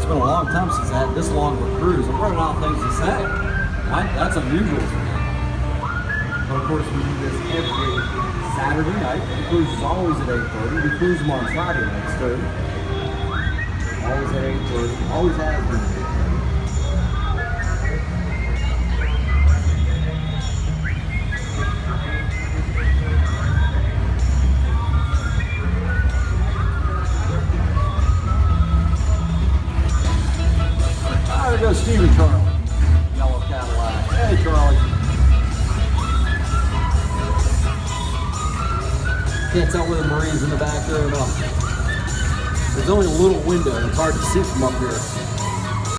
it's been a long time since I had this long of a cruise. I'm running out of things to say. Right? That's unusual for me. But of course, we do this every Saturday night. The cruise is always at 8:30. We cruise them on Friday nights too. Always at 8:30. Always has been at 8:30. There goes Steve and Charlie. Yellow Cadillac. Hey, Charlie. Can't tell where the Marine's in the back there or not. There's only a little window. It's hard to see from up here.